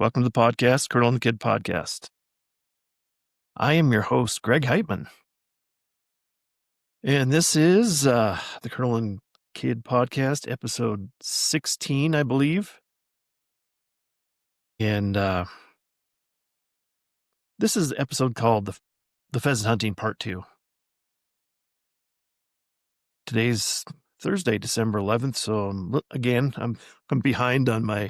Welcome to the podcast, Colonel and the Kid podcast. I am your host, Greg Heitmann. And this is the Colonel and Kid podcast, episode 16, I believe. And this is the episode called the Pheasant Hunting Part 2. Today's Thursday, December 11th. So again, I'm behind on my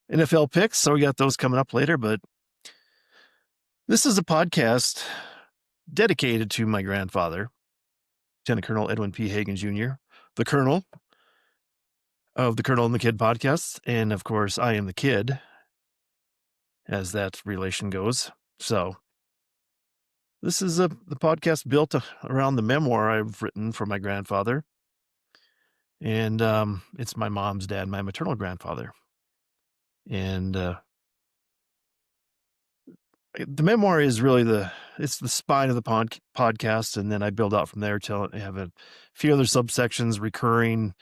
NFL picks. So we got those coming up later. But this is a podcast dedicated to my grandfather, Lieutenant Colonel Edwin P. Hagen Jr., the Colonel of the Colonel and the Kid podcast. And of course, I am the kid, as that relation goes. So this is the podcast built around the memoir I've written for my grandfather. And it's my mom's dad, my maternal grandfather. And the memoir is really it's the spine of the podcast. And then I build out from there till I have a few other subsections, recurring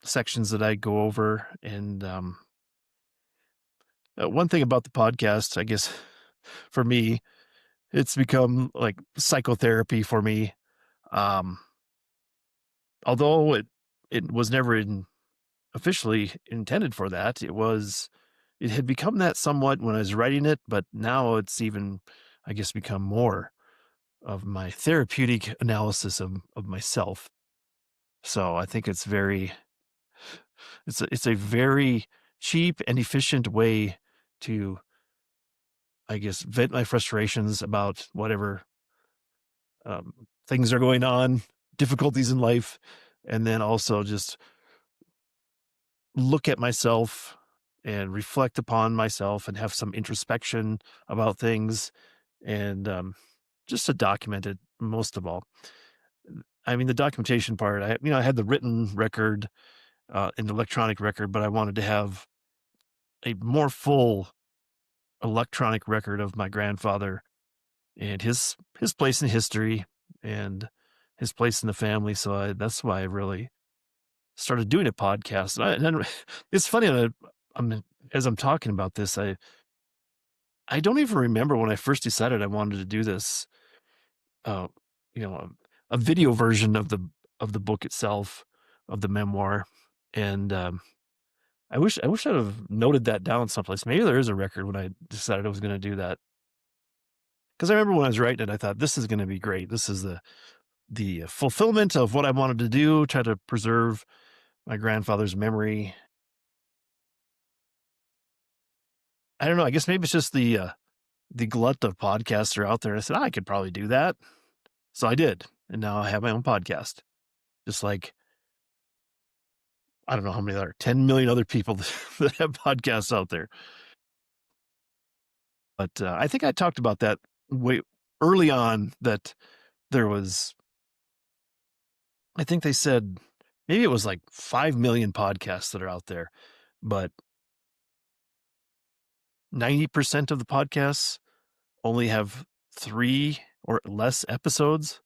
sections that I go over. And one thing about the podcast, I guess, for me, it's become like psychotherapy for me. Although it was never officially intended for that, it had become that somewhat when I was writing it, but now it's even, I guess, become more of my therapeutic analysis of myself. So I think it's a very cheap and efficient way to, I guess, vent my frustrations about whatever things are going on, difficulties in life, and then also just look at myself and reflect upon myself and have some introspection about things, and just to document it most of all. I mean, the documentation part, I had the written record, an electronic record, but I wanted to have a more full electronic record of my grandfather and his place in history and his place in the family. So that's why I really started doing a podcast. And it's funny, as I'm talking about this, I don't even remember when I first decided I wanted to do this. Uh, a video version of the book itself, of the memoir, and I wish I'd have noted that down someplace. Maybe there is a record when I decided I was going to do that. Because I remember when I was writing it, I thought this is going to be great. This is the fulfillment of what I wanted to do, try to preserve my grandfather's memory. I don't know. I guess maybe it's just the glut of podcasts are out there. I said, I could probably do that. So I did. And now I have my own podcast. Just like, I don't know how many there are, 10 million other people that have podcasts out there. But I think I talked about that way early on, that there was, I think they said maybe it was like 5 million podcasts that are out there, but 90% of the podcasts only have 3 or less episodes.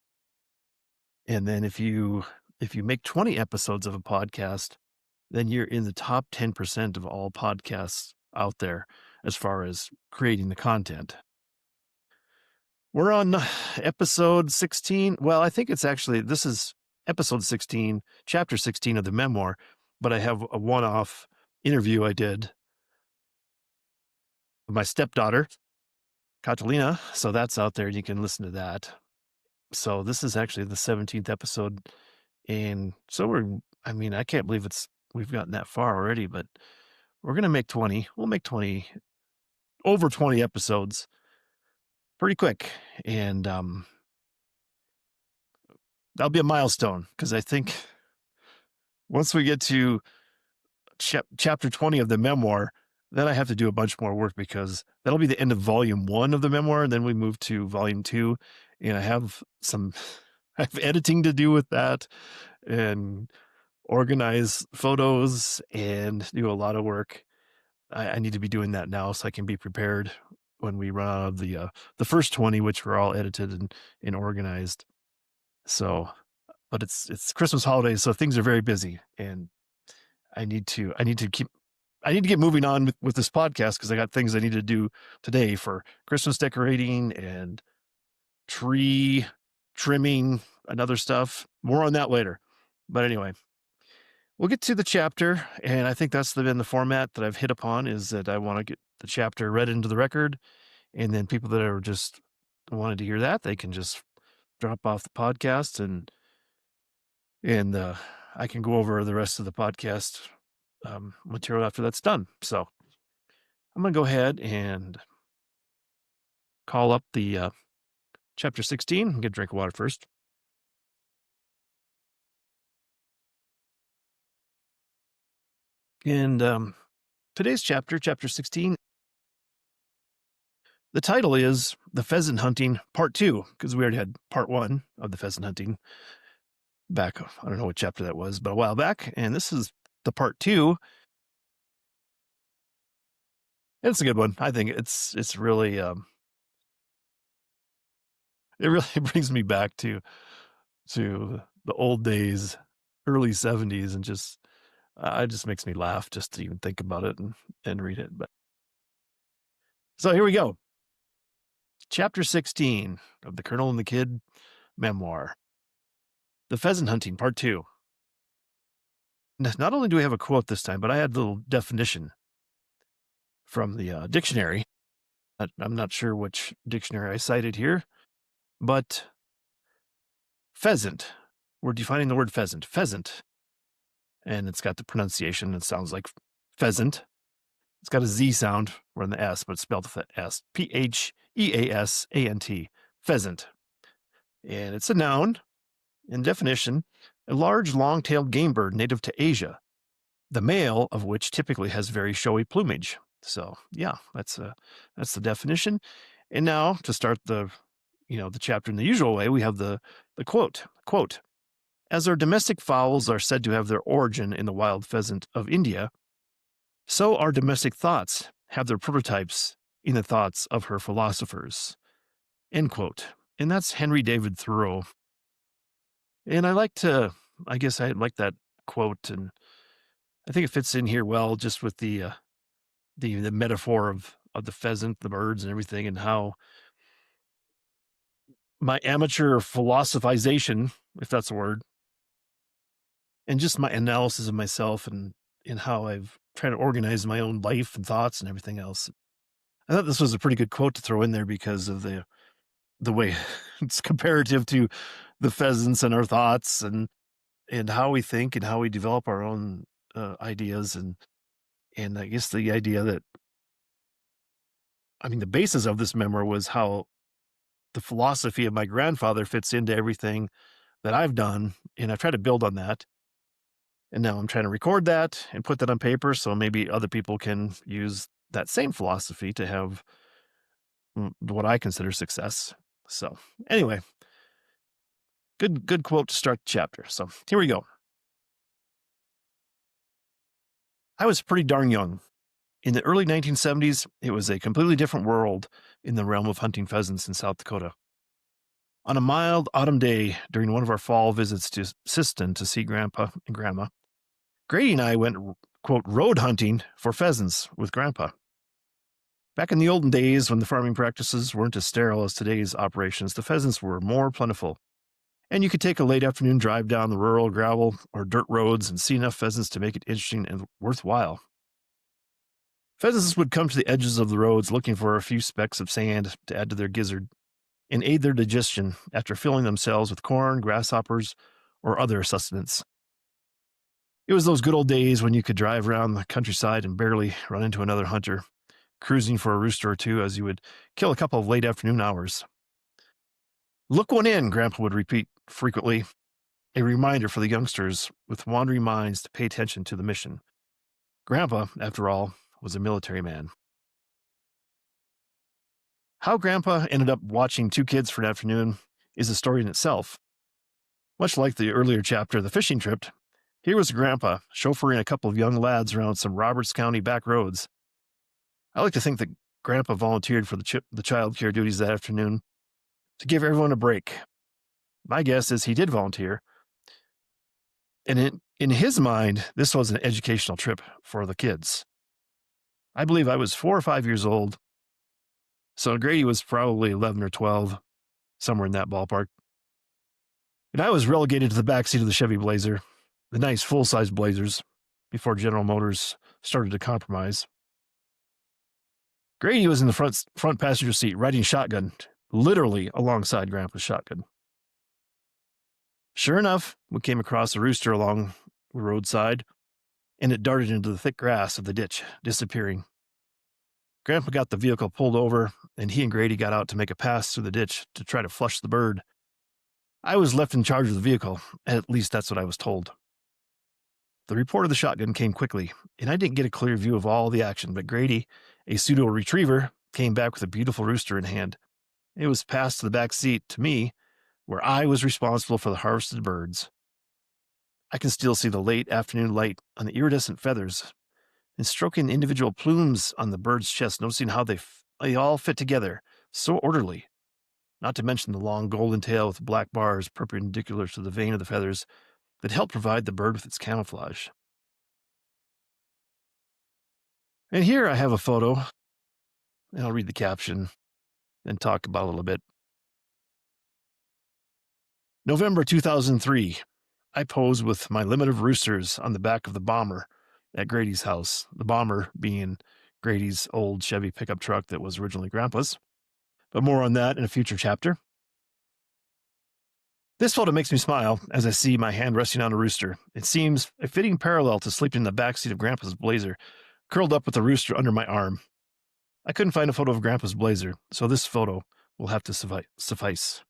And then if you make 20 episodes of a podcast, then you're in the top 10% of all podcasts out there as far as creating the content. We're on episode 16. Well, I think this is episode 16, chapter 16 of the memoir, but I have a one-off interview I did with my stepdaughter, Catalina. So that's out there. You can listen to that. So this is actually the 17th episode. And so I can't believe we've gotten that far already, but we're going to make 20. We'll make over 20 episodes pretty quick. And that'll be a milestone, because I think once we get to chapter 20 of the memoir, then I have to do a bunch more work, because that'll be the end of volume 1 of the memoir. And then we move to volume 2, and I have editing to do with that, and organize photos and do a lot of work. I need to be doing that now so I can be prepared when we run out of the first 20, which were all edited and organized. So, but it's Christmas holidays, so things are very busy, and I need to keep I need to get moving on with this podcast because I got things I need to do today for Christmas decorating and tree trimming and other stuff. More on that later. But anyway, we'll get to the chapter, and I think that's been the format that I've hit upon, is that I want to get the chapter read into the record, and then people that are just wanted to hear that, they can just drop off the podcast, and I can go over the rest of the podcast material after that's done. So I'm going to go ahead and call up the chapter 16. Get a drink of water first. And today's chapter, chapter 16, the title is The Pheasant Hunting Part 2, because we already had Part 1 of the pheasant hunting back, I don't know what chapter that was, but a while back. And this is the Part 2. It's a good one. I think it's really, it really brings me back to the old days, early 70s, and just, it just makes me laugh just to even think about it and read it. But so here we go. Chapter 16 of the Colonel and the Kid memoir. The Pheasant Hunting, Part 2. Not only do we have a quote this time, but I had a little definition from the dictionary. I'm not sure which dictionary I cited here, but pheasant. We're defining the word pheasant. Pheasant. And it's got the pronunciation. It sounds like pheasant. It's got a Z sound or in the S, but it's spelled with the S. Pheasant. Pheasant. And it's a noun. In definition, a large, long-tailed game bird native to Asia, the male of which typically has very showy plumage. So, yeah, that's the definition. And now, to start the chapter in the usual way, we have the quote. Quote, as our domestic fowls are said to have their origin in the wild pheasant of India, so our domestic thoughts have their prototypes in the thoughts of her philosophers. End quote. And that's Henry David Thoreau. And I like that quote, and I think it fits in here well, just with the metaphor of the pheasant, the birds, and everything, and how my amateur philosophization, if that's a word, and just my analysis of myself and how I've tried to organize my own life and thoughts and everything else. I thought this was a pretty good quote to throw in there because of the way it's comparative to the pheasants and our thoughts and how we think and how we develop our own ideas. And I guess the idea that, the basis of this memoir was how the philosophy of my grandfather fits into everything that I've done. And I've tried to build on that. And now I'm trying to record that and put that on paper so maybe other people can use that same philosophy to have what I consider success. So anyway, good quote to start the chapter. So here we go. I was pretty darn young. In the early 1970s, it was a completely different world in the realm of hunting pheasants in South Dakota. On a mild autumn day during one of our fall visits to Siston to see Grandpa and Grandma, Grady and I went, quote, road hunting for pheasants with Grandpa. Back in the olden days, when the farming practices weren't as sterile as today's operations, the pheasants were more plentiful, and you could take a late afternoon drive down the rural gravel or dirt roads and see enough pheasants to make it interesting and worthwhile. Pheasants would come to the edges of the roads looking for a few specks of sand to add to their gizzard and aid their digestion after filling themselves with corn, grasshoppers, or other sustenance. It was those good old days when you could drive around the countryside and barely run into another hunter, cruising for a rooster or two as you would kill a couple of late afternoon hours. Look one in, Grandpa would repeat frequently, a reminder for the youngsters with wandering minds to pay attention to the mission. Grandpa, after all, was a military man. How Grandpa ended up watching two kids for an afternoon is a story in itself. Much like the earlier chapter of the fishing trip, here was Grandpa chauffeuring a couple of young lads around some Roberts County back roads. I like to think that Grandpa volunteered for the child care duties that afternoon to give everyone a break. My guess is he did volunteer. And in his mind, this was an educational trip for the kids. I believe I was 4 or 5 years old. So Grady was probably 11 or 12, somewhere in that ballpark. And I was relegated to the backseat of the Chevy Blazer, the nice full-size Blazers, before General Motors started to compromise. Grady was in the front passenger seat riding shotgun, literally alongside Grandpa's shotgun. Sure enough, we came across a rooster along the roadside, and it darted into the thick grass of the ditch, disappearing. Grandpa got the vehicle pulled over, and he and Grady got out to make a pass through the ditch to try to flush the bird. I was left in charge of the vehicle, at least that's what I was told. The report of the shotgun came quickly, and I didn't get a clear view of all the action, but Grady, a pseudo retriever, came back with a beautiful rooster in hand. It was passed to the back seat to me, where I was responsible for the harvested birds. I can still see the late afternoon light on the iridescent feathers and stroking individual plumes on the bird's chest, noticing how they all fit together, so orderly. Not to mention the long golden tail with black bars perpendicular to the vein of the feathers that help provide the bird with its camouflage. And here I have a photo, and I'll read the caption and talk about it a little bit. November 2003. I posed with my limit of roosters on the back of the Bomber at Grady's house, the Bomber being Grady's old Chevy pickup truck that was originally Grandpa's. But more on that in a future chapter. This photo makes me smile as I see my hand resting on a rooster. It seems a fitting parallel to sleeping in the backseat of Grandpa's Blazer, curled up with the rooster under my arm. I couldn't find a photo of Grandpa's Blazer, so this photo will have to suffice.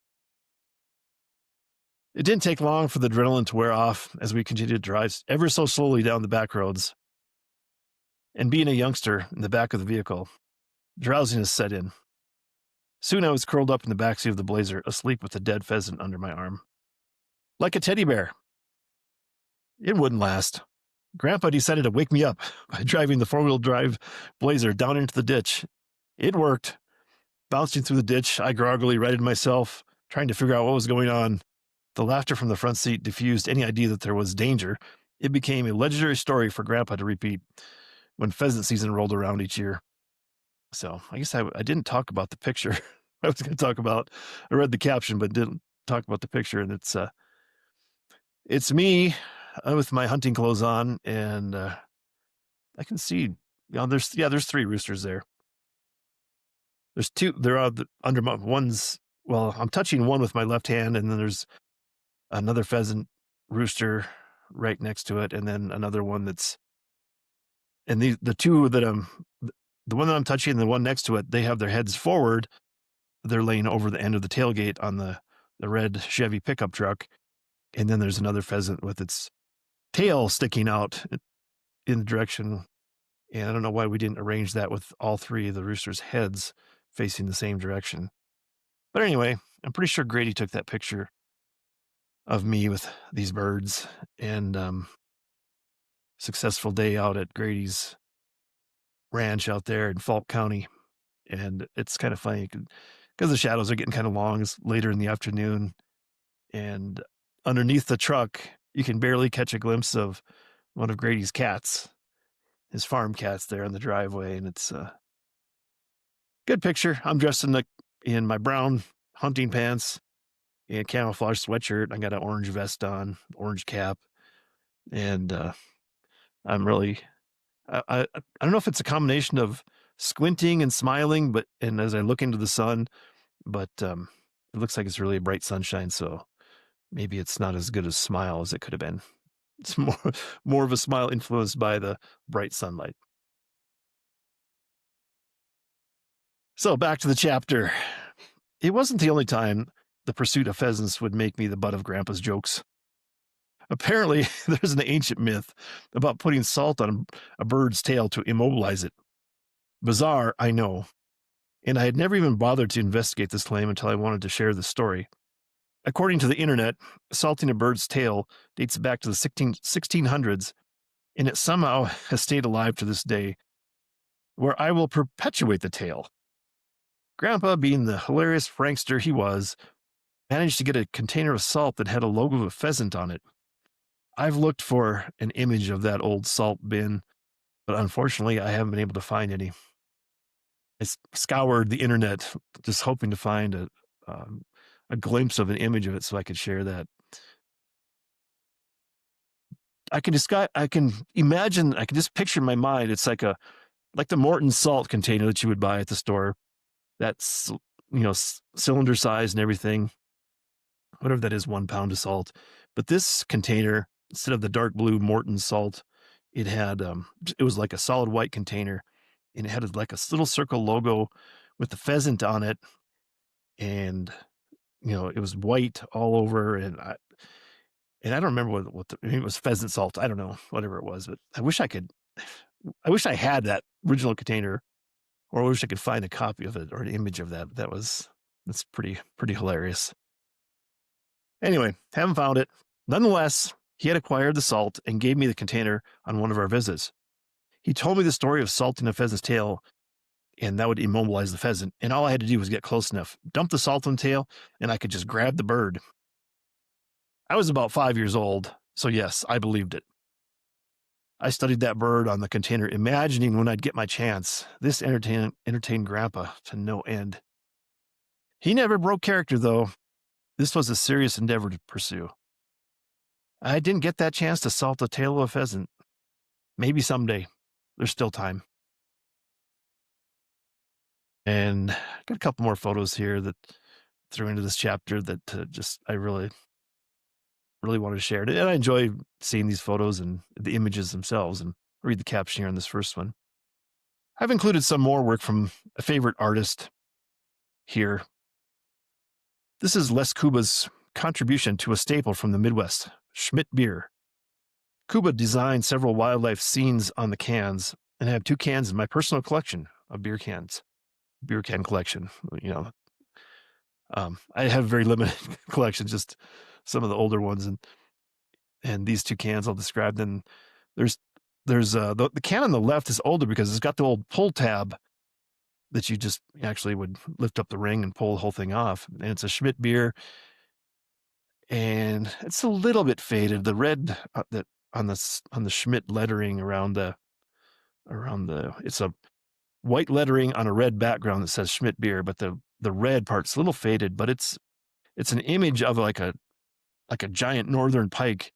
It didn't take long for the adrenaline to wear off as we continued to drive ever so slowly down the back roads. And being a youngster in the back of the vehicle, drowsiness set in. Soon I was curled up in the backseat of the Blazer, asleep with a dead pheasant under my arm. Like a teddy bear. It wouldn't last. Grandpa decided to wake me up by driving the four-wheel drive Blazer down into the ditch. It worked. Bouncing through the ditch, I groggily righted myself, trying to figure out what was going on. The laughter from the front seat diffused any idea that there was danger. It became a legendary story for Grandpa to repeat when pheasant season rolled around each year. So I guess I didn't talk about the picture. I was going to talk about, I read the caption, but didn't talk about the picture. And it's me with my hunting clothes on, and I can see, there's 3 roosters there. There's 2, they're under my, I'm touching one with my left hand, and then there's another pheasant rooster right next to it, and then another one and the 2 that the one that I'm touching and the one next to it, they have their heads forward. They're laying over the end of the tailgate on the red Chevy pickup truck. And then there's another pheasant with its tail sticking out in the direction. And I don't know why we didn't arrange that with all 3 of the roosters' heads facing the same direction. But anyway, I'm pretty sure Grady took that picture of me with these birds, and successful day out at Grady's ranch out there in Falk County. And it's kind of funny because the shadows are getting kind of long. It's later in the afternoon, and underneath the truck, you can barely catch a glimpse of one of Grady's cats, his farm cats there in the driveway. And it's a good picture. I'm dressed in my brown hunting pants and camouflage sweatshirt. I got an orange vest on, orange cap. And I'm really, I don't know if it's a combination of squinting and smiling, and as I look into the sun, but it looks like it's really a bright sunshine. So maybe it's not as good a smile as it could have been. It's more of a smile influenced by the bright sunlight. So back to the chapter. It wasn't the only time the pursuit of pheasants would make me the butt of Grandpa's jokes. Apparently, there's an ancient myth about putting salt on a bird's tail to immobilize it. Bizarre, I know. And I had never even bothered to investigate this claim until I wanted to share the story. According to the internet, salting a bird's tail dates back to the 1600s, and it somehow has stayed alive to this day, where I will perpetuate the tale. Grandpa, being the hilarious prankster he was, managed to get a container of salt that had a logo of a pheasant on it. I've looked for an image of that old salt bin, but unfortunately, I haven't been able to find any. Scoured the internet just hoping to find um, a glimpse of an image of it so I could share that. I can imagine, I can just picture in my mind, it's like the Morton salt container that you would buy at the store. That's, cylinder size and everything, whatever that is, 1 pound of salt. But this container, instead of the dark blue Morton salt, it was like a solid white container, and it had like a little circle logo with the pheasant on it. And, it was white all over. And I don't remember maybe it was pheasant salt. I don't know, whatever it was, but I wish I had that original container, or I wish I could find a copy of it or an image of that. That's pretty hilarious. Anyway, haven't found it. Nonetheless, he had acquired the salt and gave me the container on one of our visits. He told me the story of salting a pheasant's tail, and that would immobilize the pheasant. And all I had to do was get close enough, dump the salt on the tail, and I could just grab the bird. I was about 5 years old, so yes, I believed it. I studied that bird on the container, imagining when I'd get my chance. This entertained Grandpa to no end. He never broke character, though. This was a serious endeavor to pursue. I didn't get that chance to salt the tail of a pheasant. Maybe someday. There's still time. And I got a couple more photos here that threw into this chapter that I really wanted to share it. And I enjoy seeing these photos and the images themselves, and read the caption here on this first one. I've included some more work from a favorite artist here. This is Les Kuba's contribution to a staple from the Midwest, Schmidt beer. Kuba designed several wildlife scenes on the cans, and I have 2 cans in my personal collection of beer can collection. I have very limited collection, just some of the older ones, and these 2 cans I'll describe. Then there's the can on the left is older because it's got the old pull tab that you just actually would lift up the ring and pull the whole thing off. And it's a Schmidt beer, and it's a little bit faded. The red that on the Schmidt lettering around the it's a white lettering on a red background that says Schmidt beer, but the red part's a little faded. But it's an image of like a giant northern pike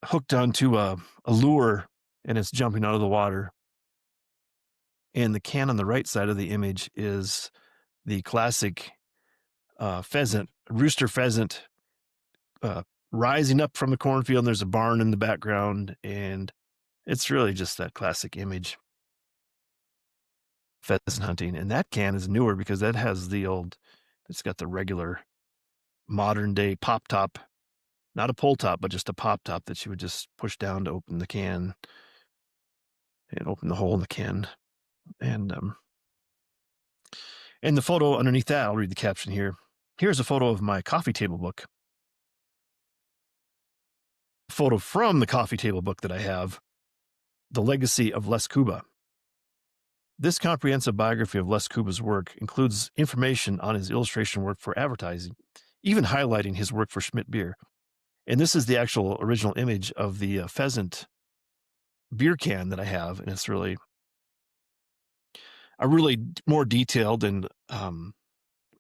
hooked onto a lure, and it's jumping out of the water. And the can on the right side of the image is the classic rooster pheasant, rising up from the cornfield. And there's a barn in the background, and it's really just that classic image, pheasant hunting. And that can is newer because that has it's got the regular modern day pop top, not a pull top, but just a pop top that you would just push down to open the can and open the hole in the can. And the photo underneath that, I'll read the caption here. Here's a photo of my coffee table book. A photo from the coffee table book that I have, The Legacy of Les Kuba. This comprehensive biography of Les Kuba's work includes information on his illustration work for advertising, even highlighting his work for Schmidt beer. And this is the actual original image of the pheasant beer can that I have, and it's really a really more detailed and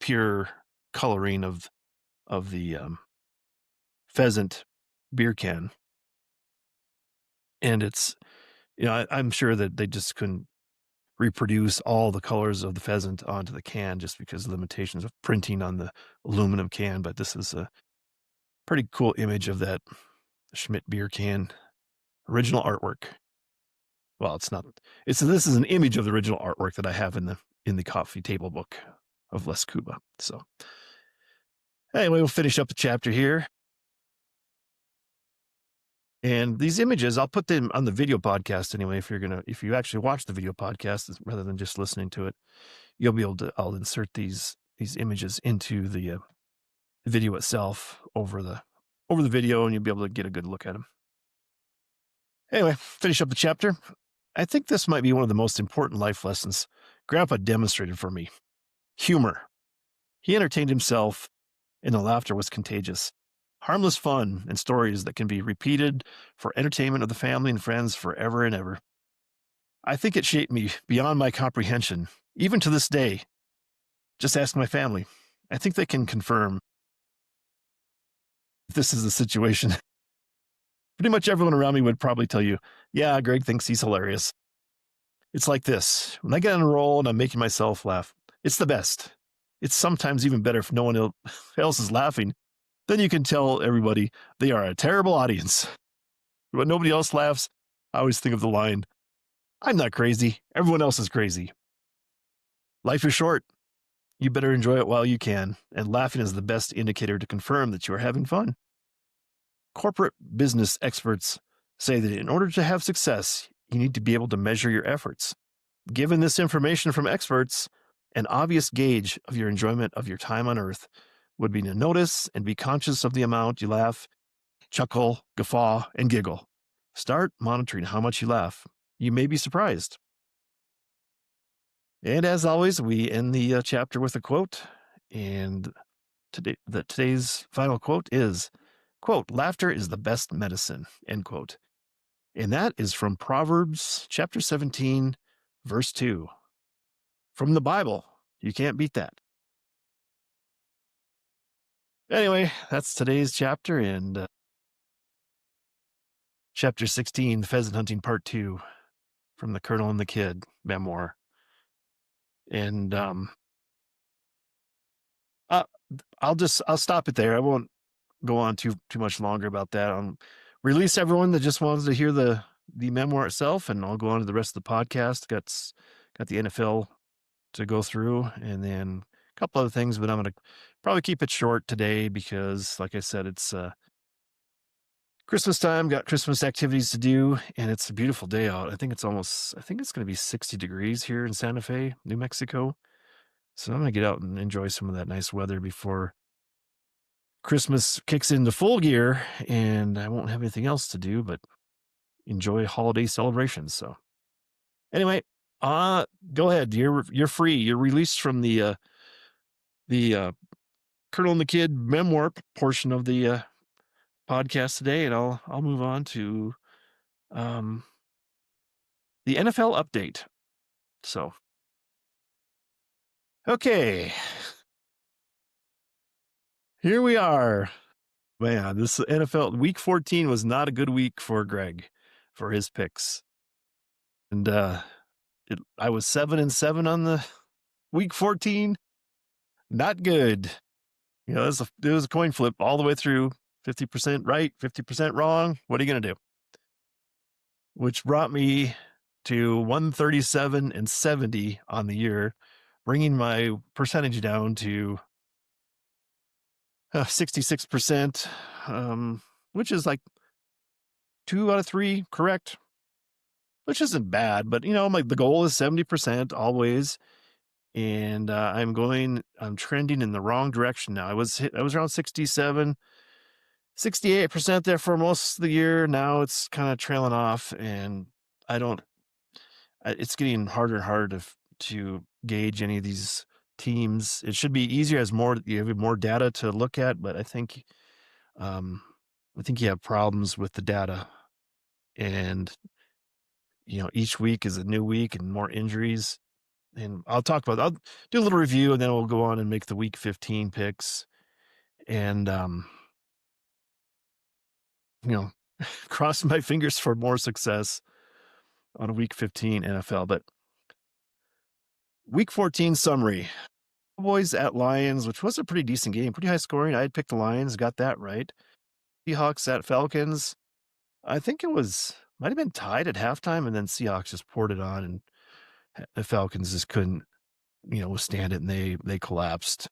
pure coloring of the pheasant beer can. And it's, I'm sure that they just couldn't reproduce all the colors of the pheasant onto the can just because of limitations of printing on the aluminum can. But this is a pretty cool image of that Schmidt beer can original artwork. Well, it's not. This is an image of the original artwork that I have in the coffee table book of Les Kuba. So anyway, we'll finish up the chapter here. And these images, I'll put them on the video podcast anyway. If you actually watch the video podcast rather than just listening to it, you'll be able to. I'll insert these images into the video itself over the video, and you'll be able to get a good look at them. Anyway, finish up the chapter. I think this might be one of the most important life lessons Grandpa demonstrated for me. Humor. He entertained himself, and the laughter was contagious. Harmless fun and stories that can be repeated for entertainment of the family and friends forever and ever. I think it shaped me beyond my comprehension. Even to this day, just ask my family. I think they can confirm if this is the situation. Pretty much everyone around me would probably tell you, yeah, Greg thinks he's hilarious. It's like this. When I get on a roll and I'm making myself laugh, it's the best. It's sometimes even better if no one else is laughing. Then you can tell everybody they are a terrible audience. When nobody else laughs, I always think of the line, I'm not crazy. Everyone else is crazy. Life is short. You better enjoy it while you can, and laughing is the best indicator to confirm that you are having fun. Corporate business experts say that in order to have success, you need to be able to measure your efforts. Given this information from experts, an obvious gauge of your enjoyment of your time on Earth would be to notice and be conscious of the amount you laugh, chuckle, guffaw, and giggle. Start monitoring how much you laugh. You may be surprised. And as always, we end the chapter with a quote. And today's final quote is, quote, laughter is the best medicine, end quote. And that is from Proverbs chapter 17, verse 2. From the Bible. You can't beat that. Anyway, that's today's chapter, and chapter 16, Pheasant Hunting Part 2, from the Colonel and the Kid memoir. And I'll stop it there. I won't go on too much longer about that. I'll release everyone that just wants to hear the memoir itself, and I'll go on to the rest of the podcast. Got the NFL to go through, and then a couple other things, but I'm going to probably keep it short today because, like I said, it's Christmas time, got Christmas activities to do, and it's a beautiful day out. I think it's going to be 60 degrees here in Santa Fe, New Mexico. So I'm going to get out and enjoy some of that nice weather before Christmas kicks into full gear, and I won't have anything else to do but enjoy holiday celebrations. So anyway, go ahead. You're free. You're released from the Colonel and the Kid memoir portion of the podcast today, and I'll move on to the NFL update. So, okay, here we are. Man, this NFL week 14 was not a good week for Greg for his picks, and I was 7-7 on the week 14. Not good. You know, it was a coin flip all the way through. 50% right, 50% wrong. What are you going to do? Which brought me to 137-70 on the year, bringing my percentage down to 66%, which is like 2 out of 3 correct, which isn't bad. But, you know, the goal is 70% always. And I'm trending in the wrong direction now. I was around 67, 68% there for most of the year. Now it's kind of trailing off, and it's getting harder and harder to gauge any of these teams. It should be easier as you have more data to look at, but I think you have problems with the data, and you know, each week is a new week and more injuries. And I'll do a little review, and then we'll go on and make the week 15 picks, and you know, cross my fingers for more success on week 15 NFL. But week 14 summary: Cowboys at Lions, which was a pretty decent game, pretty high scoring. I had picked the Lions, got that right. Seahawks at Falcons. I think might have been tied at halftime, and then Seahawks just poured it on, and the Falcons just couldn't, you know, withstand it, and they collapsed.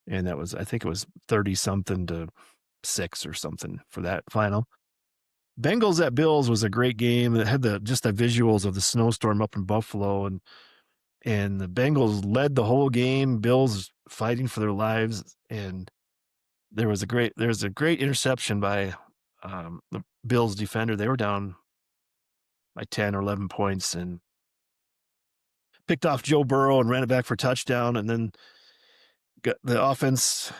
And I think it was 30-something to 6 or something for that final. Bengals at Bills was a great game. It had the visuals of the snowstorm up in Buffalo, and the Bengals led the whole game. Bills fighting for their lives, and there was a great interception by the Bills defender. They were down by 10 or 11 points and picked off Joe Burrow and ran it back for a touchdown, and then got the offense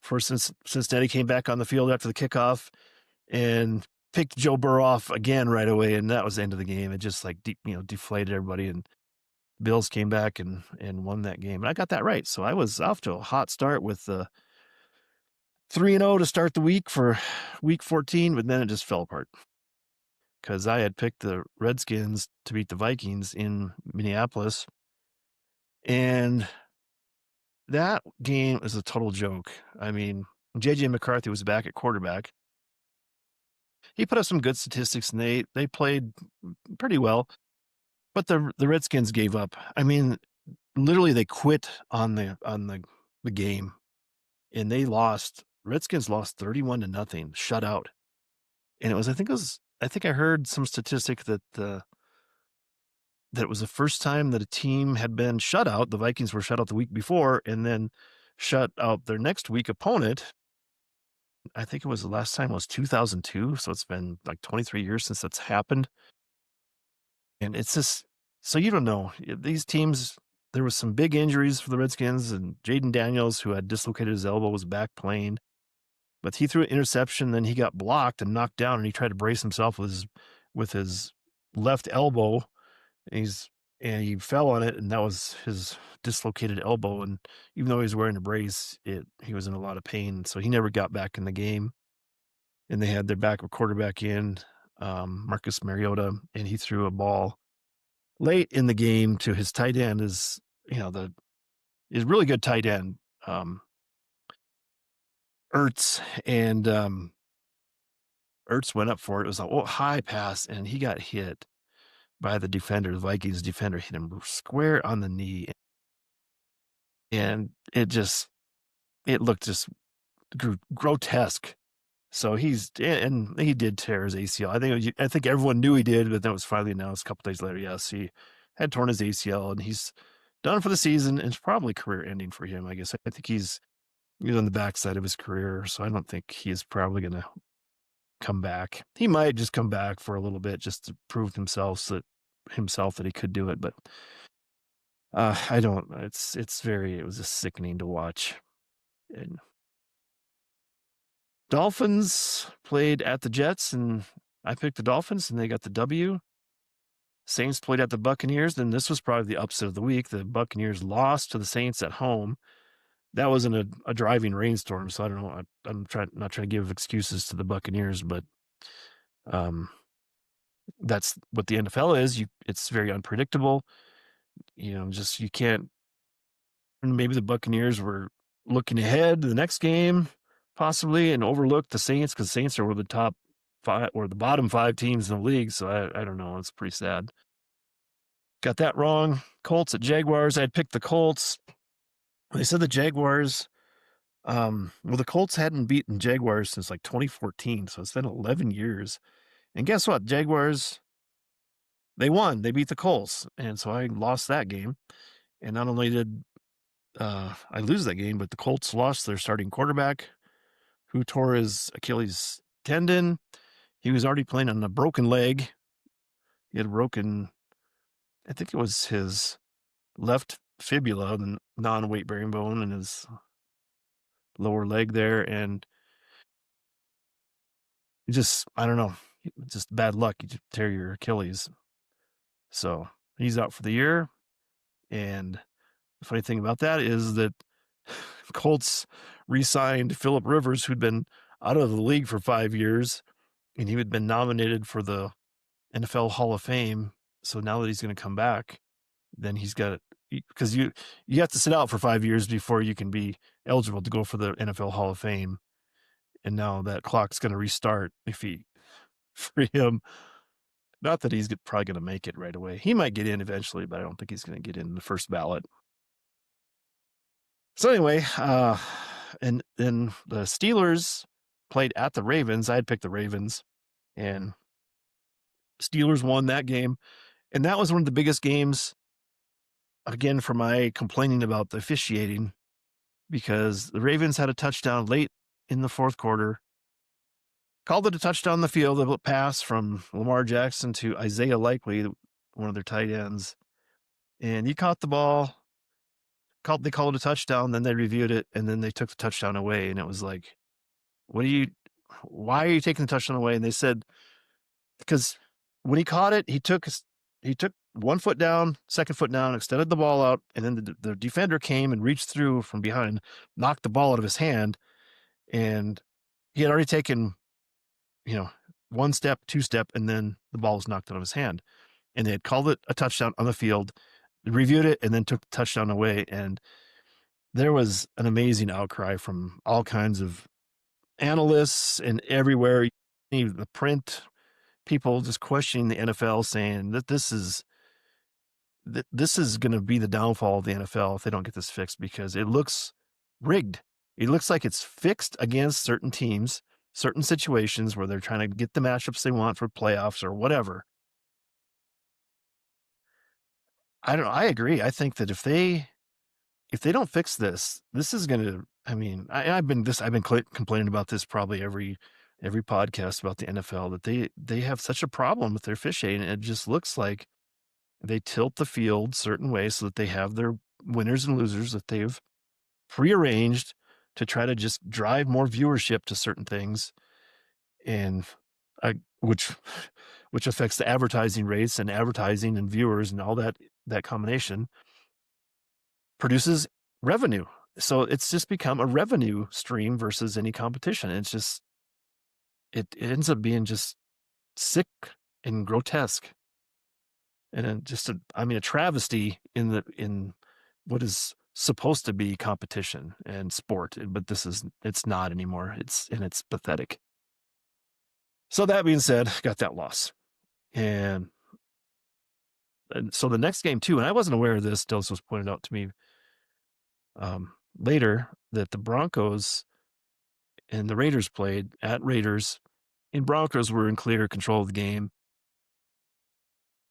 for Cincinnati came back on the field after the kickoff and picked Joe Burrow off again right away, and that was the end of the game. It just like deflated everybody, and Bills came back and won that game. And I got that right, so I was off to a hot start with 3-0 to start the week for week 14, but then it just fell apart because I had picked the Redskins to beat the Vikings in Minneapolis, and that game is a total joke. I mean, J.J. McCarthy was back at quarterback. He put up some good statistics, and they played pretty well, but the Redskins gave up. I mean, literally they quit on the game, and they lost. Redskins lost 31-0, shut out. And I think I heard some statistic that that it was the first time that a team had been shut out. The Vikings were shut out the week before and then shut out their next week opponent. I think it was the last time was 2002, so it's been like 23 years since that's happened. And it's just, so you don't know. These teams, there was some big injuries for the Redskins, and Jaden Daniels, who had dislocated his elbow, was back playing. But he threw an interception, then he got blocked and knocked down, and he tried to brace himself with his left elbow. And he fell on it, and that was his dislocated elbow. And even though he was wearing a brace, he was in a lot of pain, so he never got back in the game. And they had their backup quarterback in, Marcus Mariota, and he threw a ball late in the game to his tight end, is really good tight end, Ertz, and Ertz went up for it. It was a high pass, and he got hit by the defender. The Vikings defender hit him square on the knee, and it looked just grotesque. So he did tear his ACL. I think everyone knew he did, but then it was finally announced a couple days later. Yes, he had torn his ACL, and he's done for the season. And it's probably career ending for him. I guess I think he's on the backside of his career, so I don't think he is probably going to come back. He might just come back for a little bit just to prove himself that he could do it, but I don't. It was just sickening to watch. And Dolphins played at the Jets, and I picked the Dolphins, and they got the W. Saints played at the Buccaneers, and this was probably the upset of the week. The Buccaneers lost to the Saints at home. That wasn't a driving rainstorm, so I don't know. I'm not trying to give excuses to the Buccaneers, but that's what the NFL is. It's very unpredictable. You can't. Maybe the Buccaneers were looking ahead to the next game, possibly, and overlooked the Saints, because Saints are one of the top 5 or the bottom 5 teams in the league. So I don't know. It's pretty sad. Got that wrong. Colts at Jaguars. I had picked the Colts. They said the Jaguars. The Colts hadn't beaten Jaguars since like 2014, so it's been 11 years. And guess what? Jaguars, they won. They beat the Colts, and so I lost that game. And not only did I lose that game, but the Colts lost their starting quarterback, who tore his Achilles tendon. He was already playing on a broken leg. He had broken, I think it was his left fibula, the non-weight bearing bone in his lower leg there. And I don't know, just bad luck. You just tear your Achilles. So he's out for the year. And the funny thing about that is that Colts re-signed Phillip Rivers, who'd been out of the league for 5 years, and he had been nominated for the NFL Hall of Fame. So now that he's going to come back, then he's got, because you have to sit out for 5 years before you can be eligible to go for the NFL Hall of Fame. And now that clock's going to restart for him. Not that he's probably going to make it right away. He might get in eventually, but I don't think he's going to get in the first ballot. So anyway, and then the Steelers played at the Ravens. I had picked the Ravens, and Steelers won that game. And that was one of the biggest games, again, for my complaining about the officiating, because the Ravens had a touchdown late in the fourth quarter, called it a touchdown on the field, a pass from Lamar Jackson to Isaiah Likely, one of their tight ends. And he caught the ball. They called it a touchdown, then they reviewed it, and then they took the touchdown away. And it was like, what do you why are you taking the touchdown away? And they said, because when he caught it, he took 1 foot down, 2nd foot down, extended the ball out, and then the defender came and reached through from behind, knocked the ball out of his hand, and he had already taken, 1 step, 2 step, and then the ball was knocked out of his hand. And they had called it a touchdown on the field, reviewed it, and then took the touchdown away. And there was an amazing outcry from all kinds of analysts and everywhere, even the print people just questioning the NFL, saying that this is going to be the downfall of the NFL if they don't get this fixed, because it looks rigged. It looks like it's fixed against certain teams, certain situations where they're trying to get the matchups they want for playoffs or whatever. I don't know. I agree. I think that if they don't fix this, this is going to, I mean, I've been complaining about this probably every podcast about the NFL, that they have such a problem with their officiating. It just looks like they tilt the field certain ways so that they have their winners and losers that they've prearranged to try to just drive more viewership to certain things, and which affects the advertising rates and advertising and viewers, and all that combination produces revenue. So it's just become a revenue stream versus any competition. It's just, it ends up being just sick and grotesque, and then just a travesty in what is supposed to be competition and sport, but it's not anymore. It's pathetic. So that being said, got that loss. And so the next game too, and I wasn't aware of this till this was pointed out to me later, that the Broncos and the Raiders played at Raiders, and Broncos were in clear control of the game.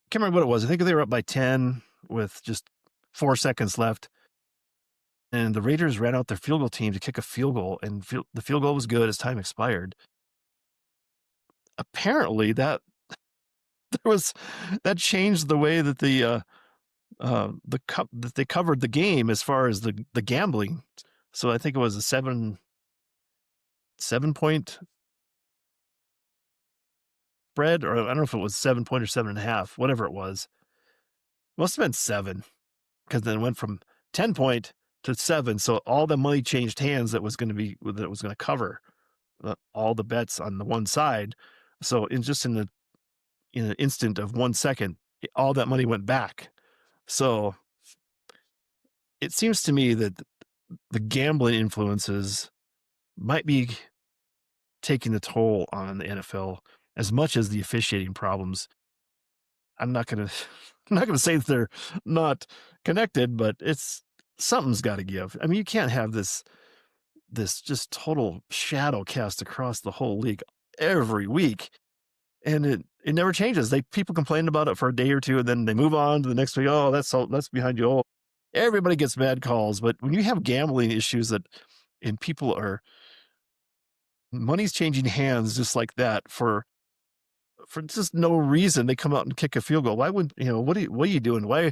Can't remember what it was. I think they were up by 10 with just 4 seconds left, and the Raiders ran out their field goal team to kick a field goal, and the field goal was good as time expired. Apparently that changed the way that that they covered the game as far as the gambling. So I think it was a 7-point spread, or I don't know if it was 7 point or 7.5, whatever it was. Must have been 7, because then it went from 10 point to 7. So all the money changed hands that was going to cover all the bets on the one side. So in an instant of 1 second, all that money went back. So it seems to me that the gambling influences might be taking the toll on the NFL as much as the officiating problems. I'm not going to say that they're not connected, but something's got to give. I mean, you can't have this just total shadow cast across the whole league every week, and it never changes. People complain about it for a day or two, and then they move on to the next week. Oh, that's behind you. Oh, everybody gets bad calls. But when you have gambling issues and money's changing hands just like that for just no reason, they come out and kick a field goal. Why would what are you doing? Why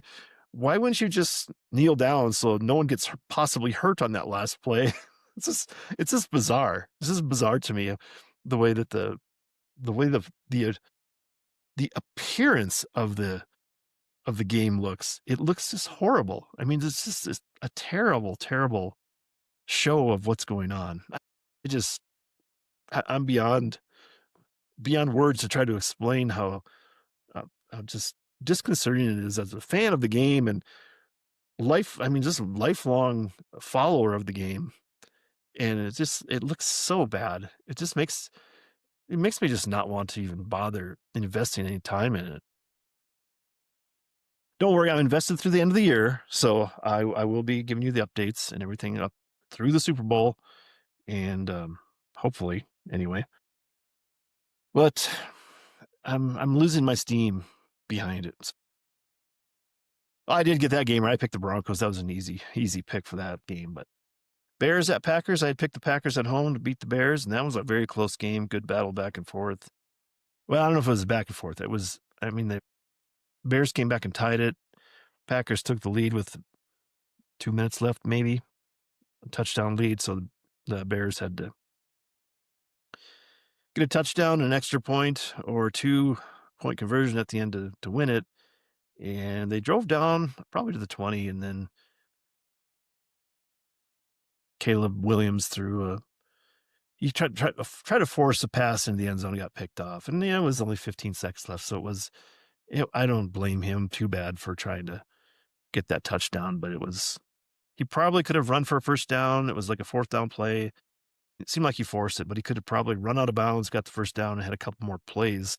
wouldn't you just kneel down so no one gets possibly hurt on that last play? It's just bizarre. This is bizarre to me, the way that the appearance of the game looks. It looks just horrible. I mean, it's just a terrible, terrible show of what's going on. I'm beyond words to try to explain how just disconcerting it is as a fan of the game and just a lifelong follower of the game. And it looks so bad. It makes me just not want to even bother investing any time in it. Don't worry, I'm invested through the end of the year, so I will be giving you the updates and everything up through the Super Bowl, and hopefully, anyway. But I'm losing my steam behind it. I did get that game right. I picked the Broncos. That was an easy pick for that game. But Bears at Packers, I had picked the Packers at home to beat the Bears, and that was a very close game. Good battle back and forth. Well, I don't know if it was back and forth. The Bears came back and tied it. Packers took the lead with 2 minutes left, maybe a touchdown lead. So the Bears had to get a touchdown, an extra point, or 2-point conversion at the end to win it. And they drove down probably to the 20, and then Caleb Williams threw a he tried to force a pass into the end zone, and got picked off, and, it was only 15 seconds left, so I don't blame him too bad for trying to get that touchdown, but he probably could have run for a first down. It was like a 4th down play. It seemed like he forced it, but he could have probably run out of bounds, got the first down, and had a couple more plays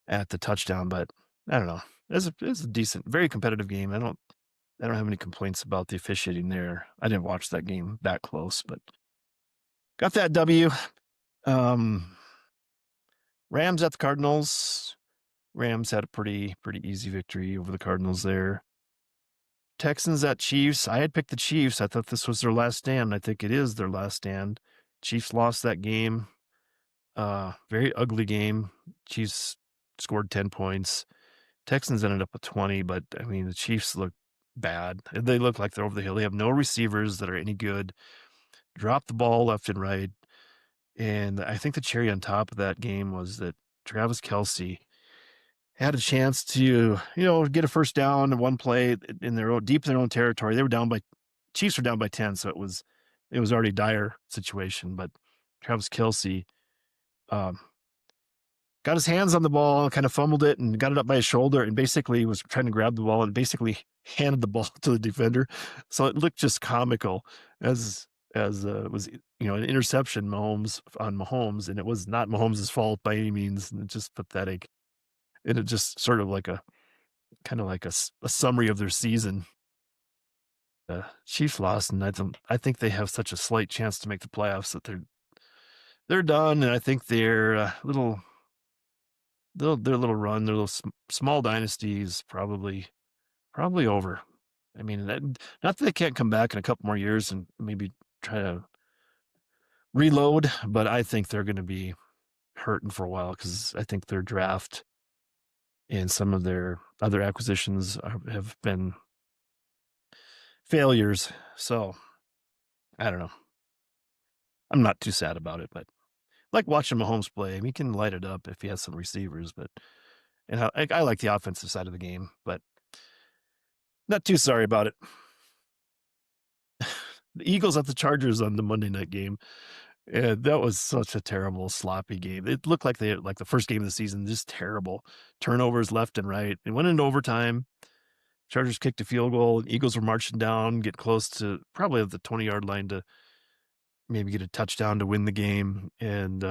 at the touchdown, but I don't know. It's a decent, very competitive game. I don't have any complaints about the officiating there. I didn't watch that game that close, but got that W. Um, Rams at the Cardinals. Rams had a pretty easy victory over the Cardinals there. Texans at Chiefs. I had picked the Chiefs. I thought this was their last stand. I think it is their last stand. Chiefs lost that game. Very ugly game. Chiefs scored 10 points. Texans ended up with 20, but I mean, the Chiefs look bad. They look like they're over the hill. They have no receivers that are any good. Drop the ball left and right. And I think the cherry on top of that game was that Travis Kelsey had a chance to, get a first down in one play in deep in their own territory. Chiefs were down by 10, so it was already a dire situation. But Travis Kelsey got his hands on the ball, kind of fumbled it, and got it up by his shoulder, and basically was trying to grab the ball and basically handed the ball to the defender. So it looked just comical as it was, an interception Mahomes, and it was not Mahomes' fault by any means, and it's just pathetic. And it just sort of like a kind of like a summary of their season. Chiefs lost, and I think they have such a slight chance to make the playoffs that they're done, and I think their little run, their little small dynasty is probably over. I mean, not that they can't come back in a couple more years and maybe try to reload, but I think they're going to be hurting for a while because I think their draft and some of their other acquisitions have been failures. So I don't know. I'm not too sad about it, but I like watching Mahomes play. I mean, he can light it up if he has some receivers, and I like the offensive side of the game, but not too sorry about it. The Eagles at the Chargers on the Monday night game. And that was such a terrible, sloppy game. It looked like the first game of the season, just terrible. Turnovers left and right. It went into overtime. Chargers kicked a field goal. Eagles were marching down, get close to probably at the 20-yard line to maybe get a touchdown to win the game. And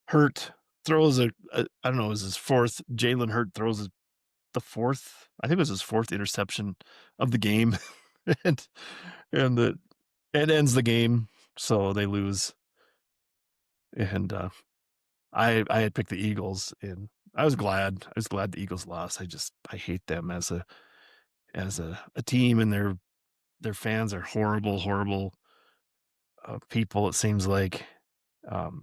Hurt throws I don't know, it was his fourth. Jalen Hurt throws the fourth. I think it was his fourth interception of the game. and and it ends the game, so they lose. And I had picked the Eagles, and I was glad. I was glad the Eagles lost. I hate them as a team, and their fans are horrible people. It seems like.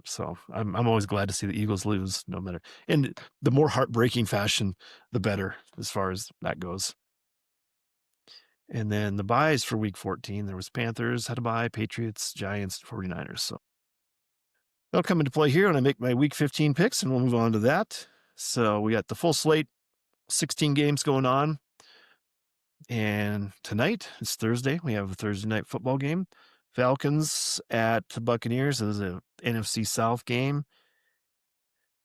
So I'm always glad to see the Eagles lose, no matter. And the more heartbreaking fashion, the better, as far as that goes. And then the buys for week 14, there was Panthers had a buy, Patriots, Giants, 49ers. So they'll come into play here when I make my week 15 picks, and we'll move on to that. So we got the full slate, 16 games going on. And tonight, it's Thursday, we have a Thursday night football game. Falcons at the Buccaneers. This is a NFC South game.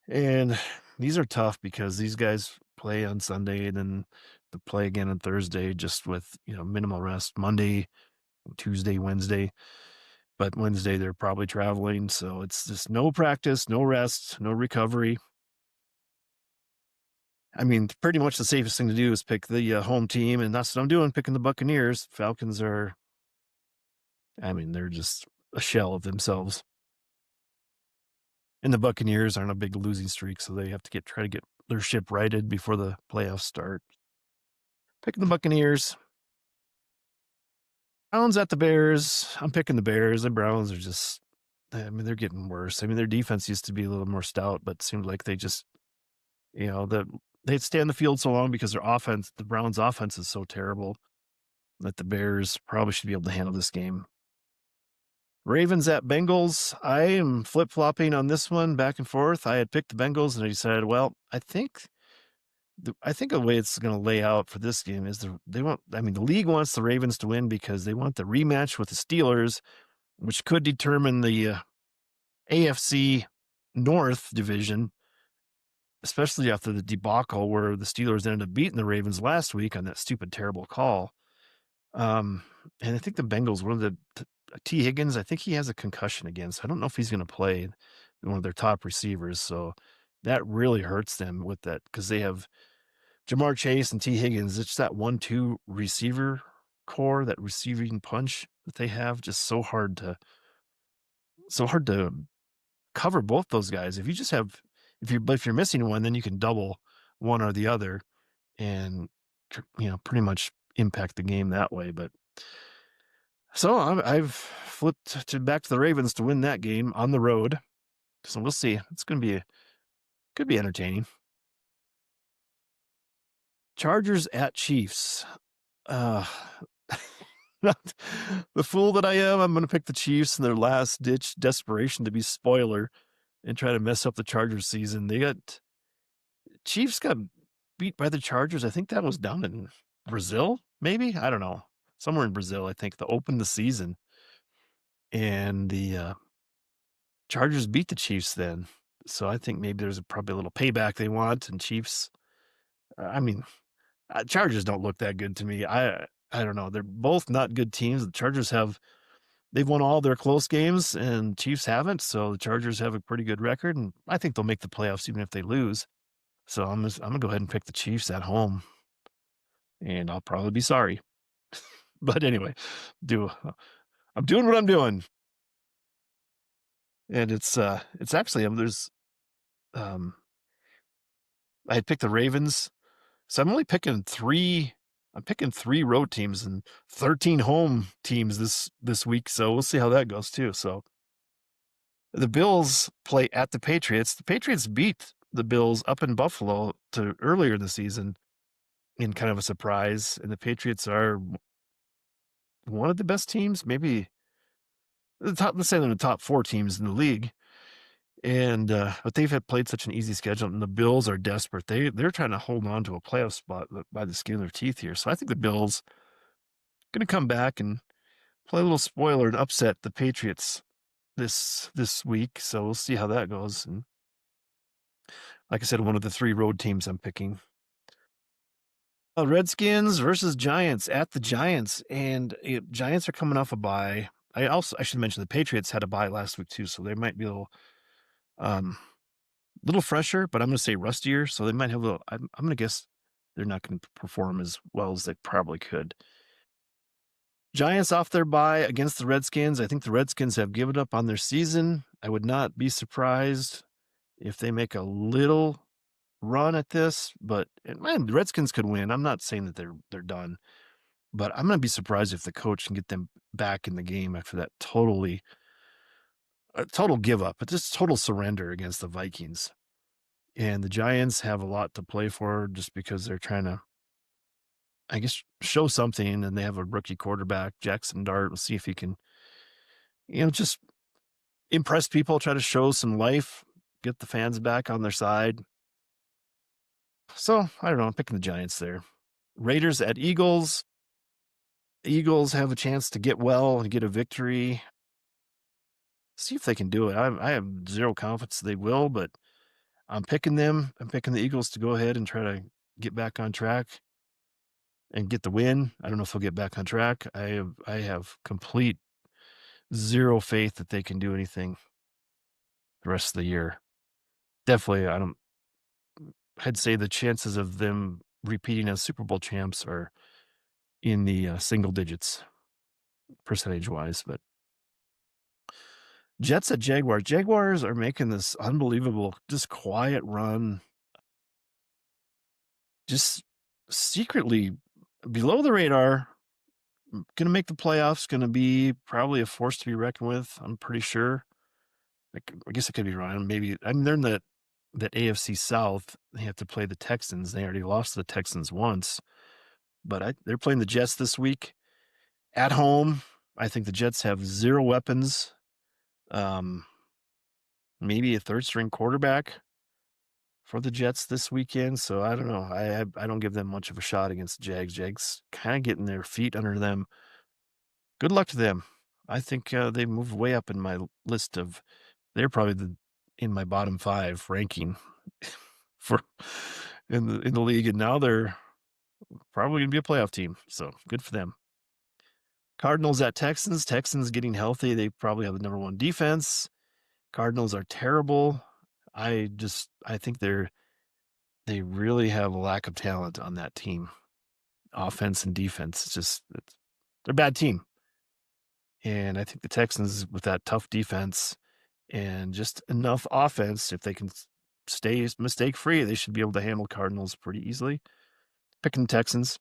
And these are tough because these guys play on Sunday and then they play again on Thursday, just with, minimal rest. Monday, Tuesday, Wednesday. But Wednesday, they're probably traveling. So it's just no practice, no rest, no recovery. I mean, pretty much the safest thing to do is pick the home team. And that's what I'm doing, picking the Buccaneers. Falcons they're just a shell of themselves. And the Buccaneers are on a big losing streak, so they have to try to get their ship righted before the playoffs start. Picking the Buccaneers. Browns at the Bears. I'm picking the Bears. The Browns are they're getting worse. Their defense used to be a little more stout, but it seemed like they just, they'd stay on the field so long because the Browns' offense is so terrible that the Bears probably should be able to handle this game. Ravens at Bengals. I am flip-flopping on this one back and forth. I had picked the Bengals and I decided, well, I think the way it's going to lay out for this game is the league wants the Ravens to win because they want the rematch with the Steelers, which could determine the AFC North division, especially after the debacle where the Steelers ended up beating the Ravens last week on that stupid, terrible call. And I think the Bengals, T. Higgins, I think he has a concussion again, so I don't know if he's going to play, one of their top receivers. So that really hurts them with that because they have Jamar Chase and T. Higgins. It's that 1-2 receiver core, that receiving punch that they have, just so hard to cover both those guys. If you're missing one, then you can double one or the other and pretty much impact the game that way. But so I've flipped back to the Ravens to win that game on the road. So we'll see. It's could be entertaining. Chargers at Chiefs. The fool that I am, I'm going to pick the Chiefs in their last ditch desperation to be spoiler and try to mess up the Chargers season. Chiefs got beat by the Chargers. I think that was down in Brazil, maybe? I don't know. Somewhere in Brazil, I think, to open the season. And the Chargers beat the Chiefs then. So I think maybe there's probably a little payback they want. And Chiefs, Chargers don't look that good to me. I don't know. They're both not good teams. The Chargers they've won all their close games and Chiefs haven't. So the Chargers have a pretty good record. And I think they'll make the playoffs even if they lose. So I'm going to go ahead and pick the Chiefs at home. And I'll probably be sorry. But anyway, I'm doing what I'm doing. And it's actually, I had picked the Ravens. So I'm only picking three road teams and 13 home teams this week. So we'll see how that goes too. So the Bills play at the Patriots. The Patriots beat the Bills up in Buffalo earlier in the season in kind of a surprise. And the Patriots are one of the best teams, maybe let's say they're the top 4 teams in the league. And but they've played such an easy schedule, and the Bills are desperate. They're trying to hold on to a playoff spot by the skin of their teeth here. So I think the Bills going to come back and play a little spoiler and upset the Patriots this week. So we'll see how that goes. And like I said, one of the 3 road teams I'm picking. Redskins versus Giants at the Giants, and Giants are coming off a bye. I should mention the Patriots had a bye last week too, so they might be a little fresher, but I'm going to say rustier. So they might have I'm going to guess they're not going to perform as well as they probably could. Giants off their bye against the Redskins. I think the Redskins have given up on their season. I would not be surprised if they make a little run at this, but man, the Redskins could win. I'm not saying that they're done, but I'm going to be surprised if the coach can get them back in the game after that total give up, but just total surrender against the Vikings. And the Giants have a lot to play for just because they're trying to, I guess, show something, and they have a rookie quarterback, Jackson Dart. We'll see if he can, just impress people, try to show some life, get the fans back on their side. So, I don't know, I'm picking the Giants there. Raiders at Eagles. Eagles have a chance to get well and get a victory. See if they can do it. I have zero confidence they will, but I'm picking them. I'm picking the Eagles to go ahead and try to get back on track and get the win. I don't know if they'll get back on track. I have complete zero faith that they can do anything the rest of the year. Definitely, I'd say the chances of them repeating as Super Bowl champs are in the single digits percentage-wise. But Jets at Jaguars. Jaguars are making this unbelievable, just quiet run. Just secretly below the radar, going to make the playoffs, going to be probably a force to be reckoned with. I'm pretty sure. I guess I could be wrong. Maybe they're in that AFC South. They have to play the Texans. They already lost to the Texans once, but they're playing the Jets this week at home. I think the Jets have 0 weapons. Um, maybe a third string quarterback for the Jets this weekend. So I don't know. I don't give them much of a shot against the Jags. Jags kind of getting their feet under them. Good luck to them. I think they move way up in my list of. They're probably in my bottom 5 ranking for in the league, and now they're probably gonna be a playoff team. So good for them. Cardinals at Texans. Texans getting healthy. They probably have the number 1 defense. Cardinals are terrible. I think they really have a lack of talent on that team, offense and defense. They're a bad team. And I think the Texans, with that tough defense and just enough offense, if they can stay mistake free, they should be able to handle Cardinals pretty easily. Picking Texans.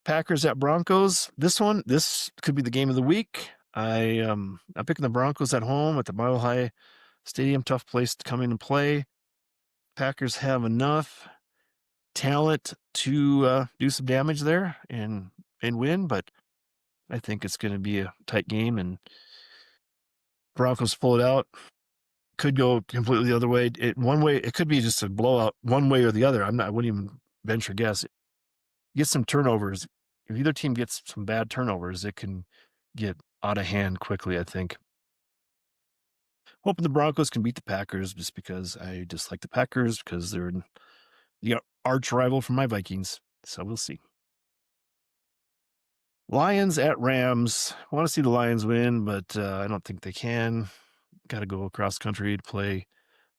Packers at Broncos. This could be the game of the week. I'm picking the Broncos at home at the Mile High Stadium. Tough place to come in and play. Packers have enough talent to do some damage there and win, but I think it's going to be a tight game, and Broncos pull it out. Could go completely the other way. One way, it could be just a blowout one way or the other. I wouldn't even venture guess. Get some turnovers. If either team gets some bad turnovers, it can get out of hand quickly, I think. Hoping the Broncos can beat the Packers, just because I dislike the Packers because they're the arch rival for my Vikings. So we'll see. Lions at Rams. I want to see the Lions win, but I don't think they can. Got to go across country to play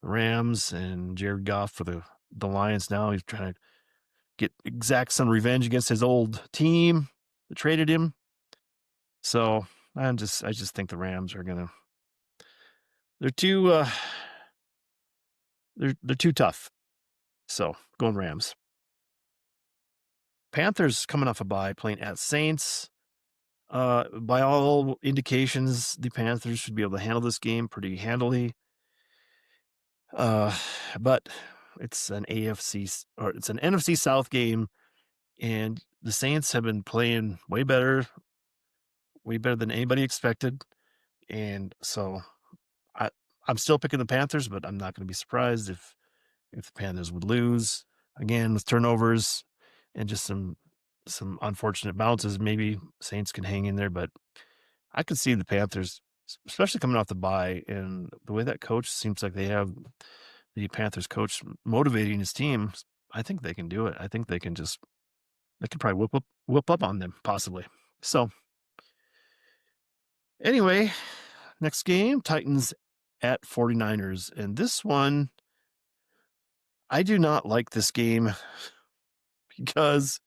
the Rams, and Jared Goff for the Lions now. He's trying to exact some revenge against his old team that traded him. So I just think the Rams are gonna. They're too they're too tough. So going Rams. Panthers coming off a bye, playing at Saints. By all indications, the Panthers should be able to handle this game pretty handily. But it's an NFC South game, and the Saints have been playing way better than anybody expected. And so I'm still picking the Panthers, but I'm not going to be surprised if the Panthers would lose again with turnovers and just some unfortunate bounces. Maybe Saints can hang in there, but I could see the Panthers, especially coming off the bye, and the way that coach seems like they have the Panthers coach motivating his team. I think they can do it. I think they could probably whip up on them possibly. So anyway, next game, Titans at 49ers. And this one, I do not like this game because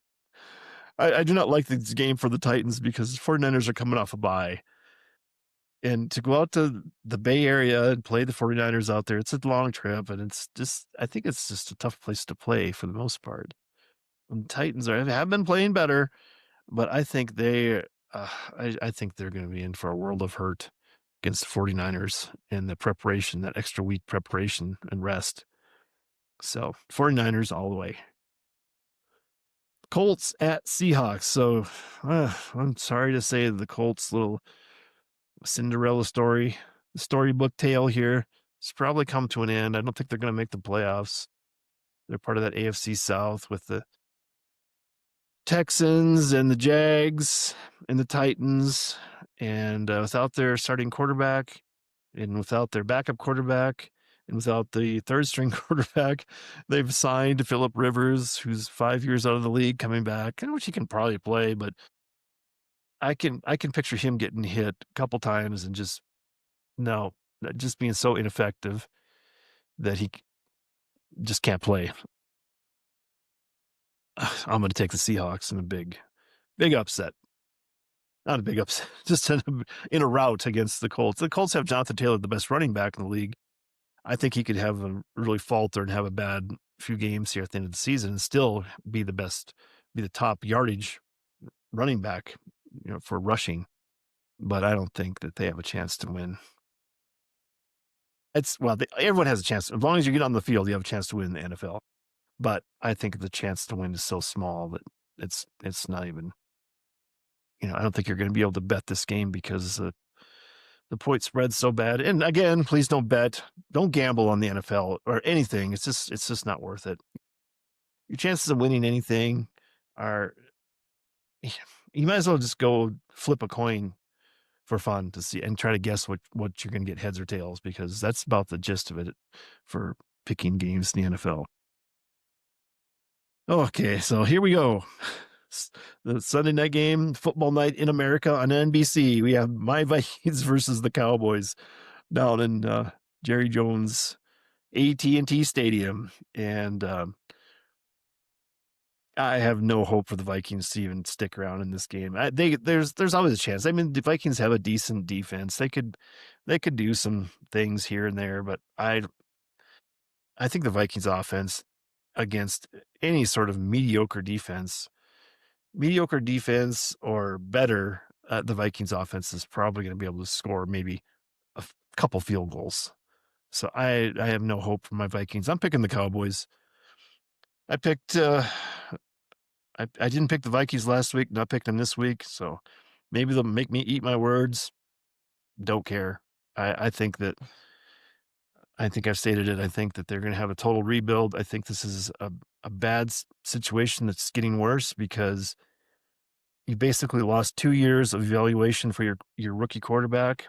I do not like this game for the Titans because the 49ers are coming off a bye. And to go out to the Bay Area and play the 49ers out there, it's a long trip, and I think it's just a tough place to play for the most part. And the Titans have been playing better, but I think I think they're going to be in for a world of hurt against the 49ers in the preparation, that extra week preparation and rest. So 49ers all the way. Colts at Seahawks. So I'm sorry to say the Colts little Cinderella storybook tale here. It's probably come to an end. I don't think they're going to make the playoffs. They're part of that AFC South with the Texans and the Jags and the Titans, and without their starting quarterback and without their backup quarterback and without the third string quarterback, they've signed Phillip Rivers, who's 5 years out of the league, coming back, and which he can probably play, but I can picture him getting hit a couple times and just being so ineffective that he just can't play. I'm going to take the Seahawks in a big upset. Not a big upset, just in a rout against the Colts. The Colts have Jonathan Taylor, the best running back in the league. I think he could have a really falter and have a bad few games here at the end of the season and still be the top yardage running back, for rushing. But I don't think that they have a chance to win. Everyone has a chance. As long as you get on the field, you have a chance to win in the NFL. But I think the chance to win is so small that it's not even I don't think you're going to be able to bet this game because the point spread's so bad. And again, please don't gamble on the NFL or anything. It's just not worth it. Your chances of winning anything are, you might as well just go flip a coin for fun to see and try to guess what you're going to get, heads or tails, because that's about the gist of it for picking games in the NFL. Okay, so here we go. The Sunday night game, football night in America on NBC. We have my Vikings versus the Cowboys down in Jerry Jones AT&T Stadium, and I have no hope for the Vikings to even stick around in this game. There's always a chance. I mean, the Vikings have a decent defense. They could do some things here and there, but I think the Vikings offense against any sort of mediocre defense or better, the Vikings offense is probably going to be able to score maybe a couple field goals. So I have no hope for my Vikings. I'm picking the Cowboys. I picked I didn't pick the Vikings last week, not picked them this week, so maybe they'll make me eat my words. Don't care. I think that I think I've stated it. I think that they're going to have a total rebuild. I think this is a bad situation that's getting worse because you basically lost 2 years of evaluation for your rookie quarterback.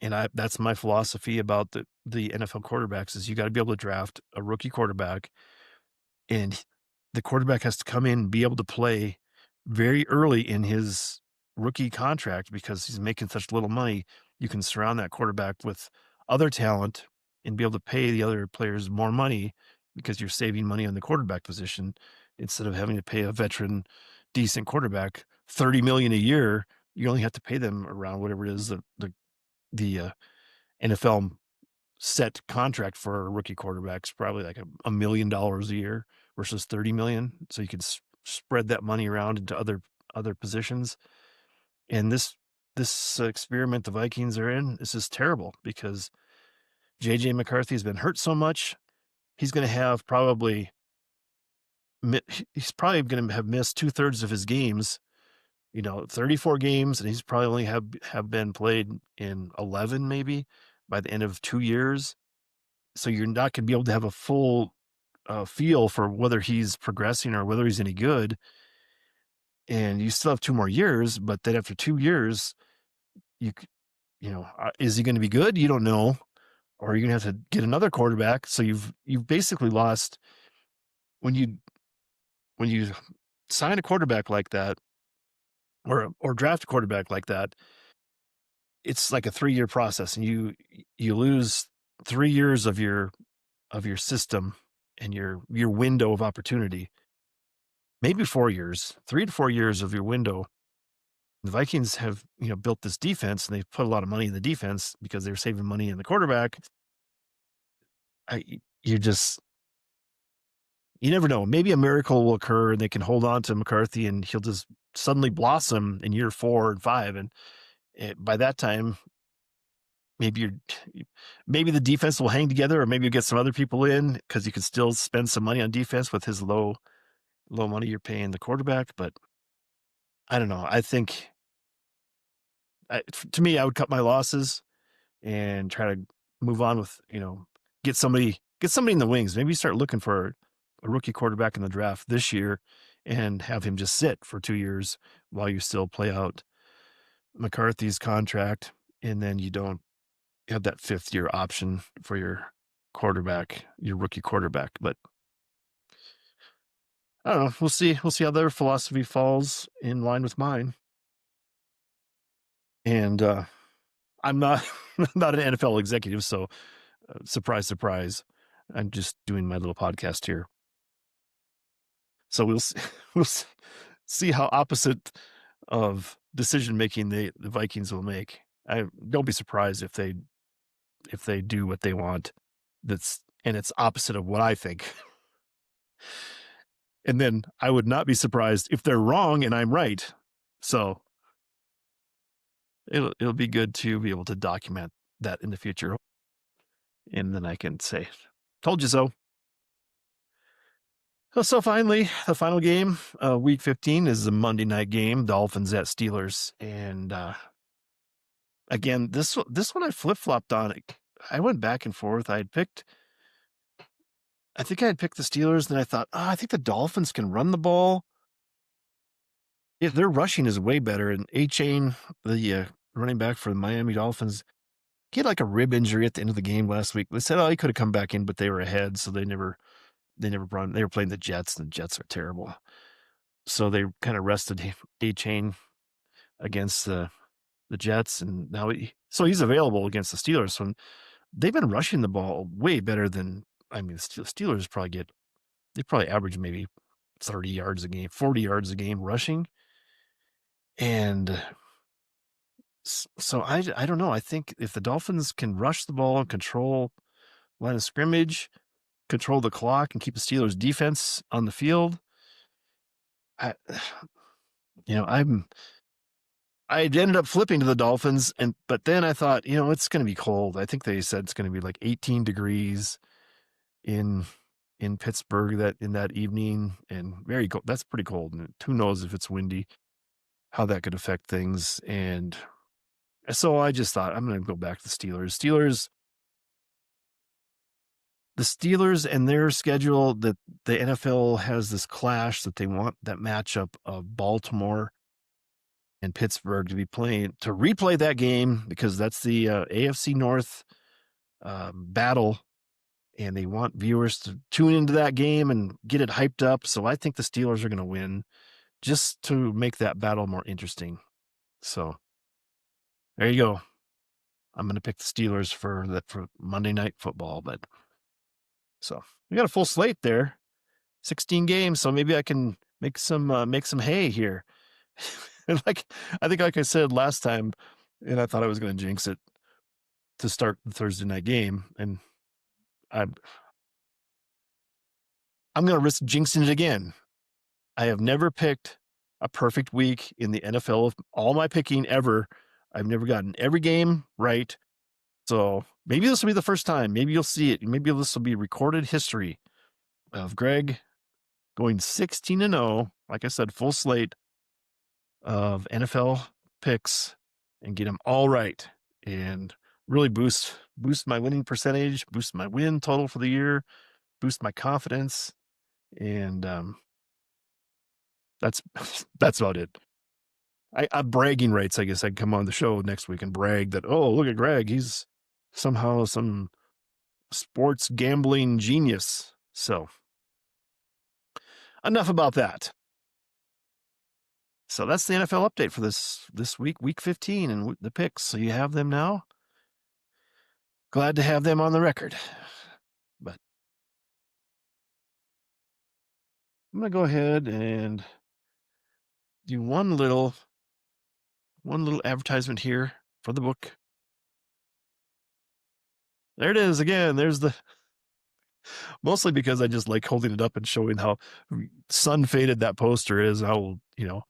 And that's my philosophy about the NFL quarterbacks is you got to be able to draft a rookie quarterback, and the quarterback has to come in and be able to play very early in his rookie contract because he's making such little money. You can surround that quarterback with other talent and be able to pay the other players more money because you're saving money on the quarterback position instead of having to pay a veteran, decent quarterback $30 million a year. You only have to pay them around whatever it is the NFL set contract for a rookie quarterback's probably like $1 million a year versus 30 million. So you could spread that money around into other positions. And this experiment the Vikings are in is just terrible because JJ McCarthy has been hurt so much. He's going to have he's probably going to have missed 2/3 of his games, 34 games, and he's probably only have been played in 11 maybe by the end of 2 years. So you're not going to be able to have a full feel for whether he's progressing or whether he's any good. And you still have 2 more years, but then after 2 years, you is he going to be good? You don't know, or you're going to have to get another quarterback. So you've basically lost when you sign a quarterback like that, or draft a quarterback like that. It's like a 3-year process, and you lose 3 years of your system and your window of opportunity. Maybe 4 years, 3 to 4 years of your window. The Vikings have, built this defense, and they've put a lot of money in the defense because they're saving money in the quarterback. I you just you never know. Maybe a miracle will occur and they can hold on to McCarthy and he'll just suddenly blossom in year 4 and 5. And by that time, maybe maybe the defense will hang together, or maybe you get some other people in because you can still spend some money on defense with his low money you're paying the quarterback. But I don't know. I think to me, I would cut my losses and try to move on with, get somebody in the wings. Maybe start looking for a rookie quarterback in the draft this year and have him just sit for 2 years while you still play out McCarthy's contract. And then you don't have that 5th year option for your rookie quarterback. But I don't know. We'll see. We'll see how their philosophy falls in line with mine. And I'm not not an NFL executive, so surprise, surprise. I'm just doing my little podcast here. So we'll see, we'll see how opposite of decision making the Vikings will make. I don't be surprised if they do what they want. And it's opposite of what I think. And then I would not be surprised if they're wrong and I'm right. So it'll be good to be able to document that in the future. And then I can say, told you so. So finally, the final game, week 15 is a Monday night game, Dolphins at Steelers. And again, this one I flip-flopped on it. I went back and forth. I think I had picked the Steelers, then I thought, oh, I think the Dolphins can run the ball. If their rushing is way better, and A-Chain, the running back for the Miami Dolphins, he had like a rib injury at the end of the game last week. They said, oh, he could have come back in, but they were ahead, so they never brought him. They were playing the Jets, and the Jets are terrible. So they kind of rested A-Chain against the Jets, and now so he's available against the Steelers. So they've been rushing the ball way better than, I mean, the Steelers they probably average maybe 30 yards a game, 40 yards a game rushing. And so I don't know. I think if the Dolphins can rush the ball and control line of scrimmage, control the clock, and keep the Steelers defense on the field, I, I ended up flipping to the Dolphins, but then I thought, it's going to be cold. I think they said it's going to be like 18 degrees in Pittsburgh in that evening, and very cold. That's pretty cold, and who knows if it's windy, how that could affect things. And so I just thought I'm going to go back to the Steelers. The Steelers and their schedule, that the NFL has this clash that they want, that matchup of Baltimore and Pittsburgh to replay that game, because that's the AFC North battle, and they want viewers to tune into that game and get it hyped up. So I think the Steelers are going to win, just to make that battle more interesting. So there you go. I'm going to pick the Steelers for Monday Night Football. But so we got a full slate there, 16 games. So maybe I can make some hay here. And I think I said last time, and I thought I was going to jinx it to start the Thursday night game, and I'm going to risk jinxing it again. I have never picked a perfect week in the NFL of all my picking ever. I've never gotten every game right. So maybe this will be the first time. Maybe you'll see it. Maybe this will be recorded history of Greg going 16-0. Like I said, full slate of NFL picks, and get them all right, and really boost my winning percentage, boost my win total for the year, boost my confidence. And that's about it. I bragging rights. I guess I'd come on the show next week and brag that, oh, look at Greg, he's somehow some sports gambling genius. So enough about that. So that's the NFL update for this week, week 15, and the picks. So you have them now. Glad to have them on the record. But I'm going to go ahead and do one little advertisement here for the book. There it is again. There's mostly because I just like holding it up and showing how sun faded that poster is, how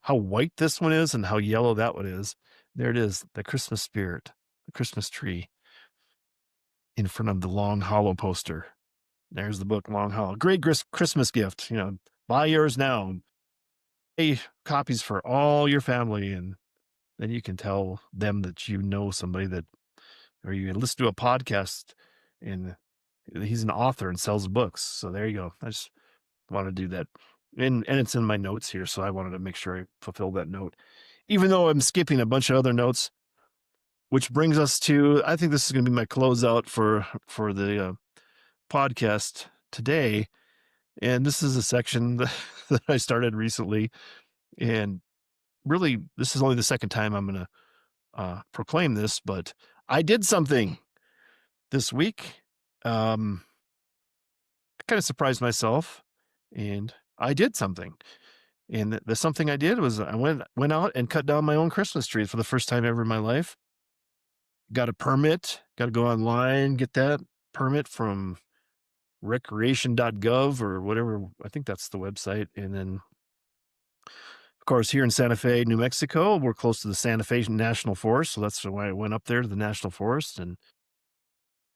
white this one is and how yellow that one is. There it is, the Christmas spirit, the Christmas tree in front of the Long Hollow poster. There's the book, Long Hollow. Great Christmas gift. Buy yours now. Pay copies for all your family, and then you can tell them that somebody that, or you listen to a podcast and he's an author and sells books. So there you go. I just want to do that. And it's in my notes here, so I wanted to make sure I fulfill that note, even though I'm skipping a bunch of other notes, which brings us to, I think this is going to be my closeout for the podcast today. And this is a section that I started recently, and really, this is only the second time I'm going to proclaim this, but I did something this week. I kind of surprised myself, and I did something. And the something I did was I went out and cut down my own Christmas tree for the first time ever in my life. Got a permit, got to go online, get that permit from recreation.gov or whatever. I think that's the website. And then, of course, here in Santa Fe, New Mexico, we're close to the Santa Fe National Forest. So that's why I went up there to the National Forest, and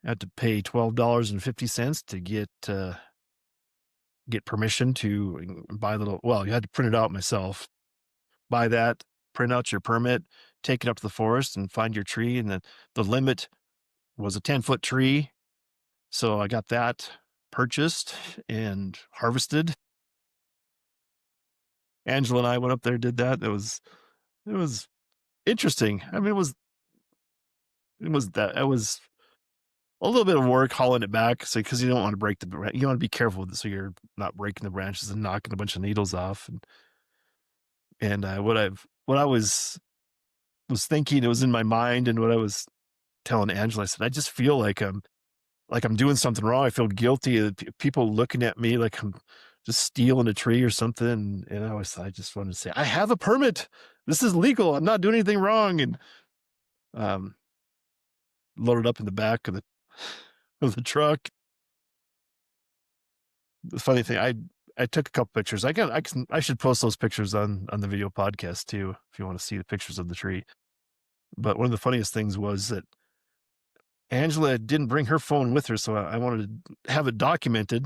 I had to pay $12.50 to get get permission to buy you had to print it out myself, buy that, print out your permit, take it up to the forest and find your tree. And then the limit was a 10-foot tree. So I got that purchased and harvested. Angela and I went up there, did that. It was interesting. I mean, it was a little bit of work hauling it back. So, cause you don't want to you want to be careful with it. So you're not breaking the branches and knocking a bunch of needles off. And what I was thinking, it was in my mind, and what I was telling Angela, I said, I just feel like I'm doing something wrong. I feel guilty of people looking at me like I'm just stealing a tree or something. And I just wanted to say, I have a permit. This is legal. I'm not doing anything wrong. And um, loaded up in the back of the truck. The funny thing, I took a couple pictures. I should post those pictures on the video podcast too, if you want to see the pictures of the tree. But one of the funniest things was that Angela didn't bring her phone with her, so I wanted to have it documented.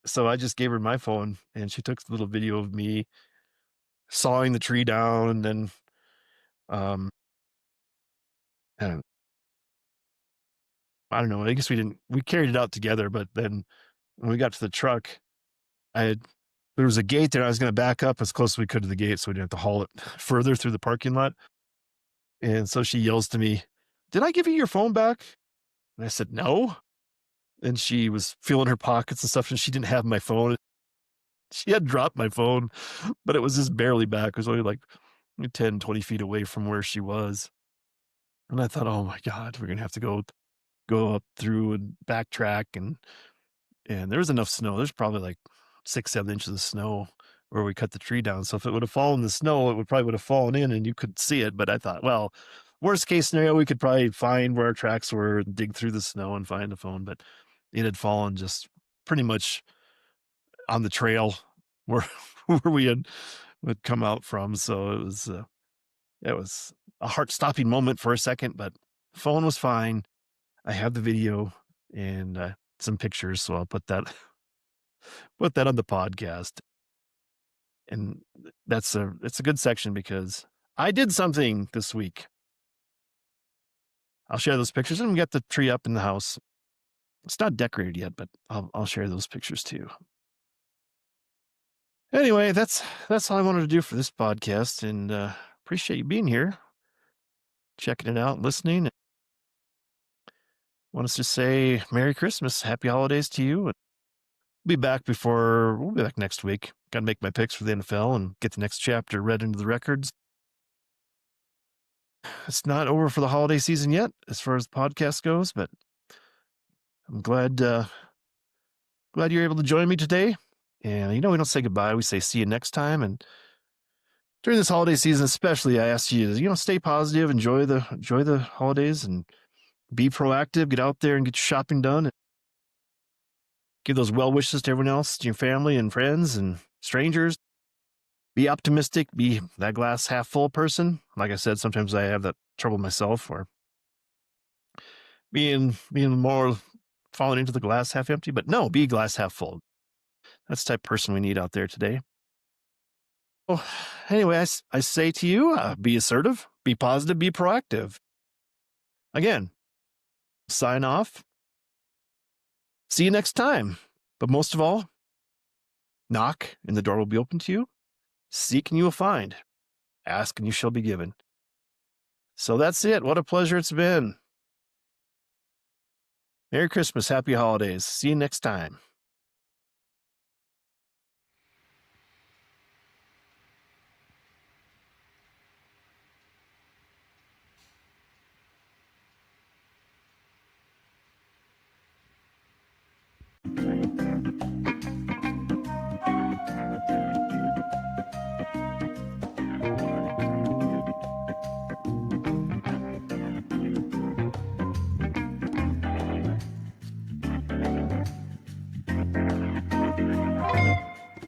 So I just gave her my phone, and she took a little video of me sawing the tree down, and then um, I don't know. I guess we carried it out together, but then when we got to the truck, there was a gate there. I was going to back up as close as we could to the gate so we didn't have to haul it further through the parking lot. And so she yells to me, "Did I give you your phone back?" And I said, "No." And she was feeling her pockets and stuff, and she didn't have my phone. She had dropped my phone, but it was just barely back. It was only like 10, 20 feet away from where she was. And I thought, oh my God, we're going to have to go up through and backtrack. And there was enough snow. There's probably like 6-7 inches of snow where we cut the tree down. So if it would have fallen in the snow, it would have fallen in and you could see it. But I thought, well, worst case scenario, we could probably find where our tracks were, dig through the snow and find the phone. But it had fallen just pretty much on the trail where where we would come out from. So it was a heart-stopping moment for a second, but phone was fine. I have the video and some pictures, so I'll put that on the podcast. And it's a good section because I did something this week. I'll share those pictures, and we got the tree up in the house. It's not decorated yet, but I'll share those pictures too. Anyway, that's all I wanted to do for this podcast, and appreciate you being here, checking it out, listening. Want us to say Merry Christmas, Happy Holidays to you. And we'll be back next week. Got to make my picks for the NFL and get the next chapter read into the records. It's not over for the holiday season yet, as far as the podcast goes, but I'm glad you're able to join me today. And we don't say goodbye; we say see you next time. And during this holiday season, especially, I ask you to stay positive, enjoy the holidays, and be proactive. Get out there and get your shopping done. And give those well wishes to everyone else, to your family and friends and strangers. Be optimistic. Be that glass half full person. Like I said, sometimes I have that trouble myself, or being more falling into the glass half empty. But no, be glass half full. That's the type of person we need out there today. Well, anyway, I say to you, be assertive, be positive, be proactive. Again, sign off. See you next time. But most of all, knock and the door will be open to you. Seek and you will find. Ask and you shall be given. So that's it. What a pleasure it's been. Merry Christmas. Happy holidays. See you next time.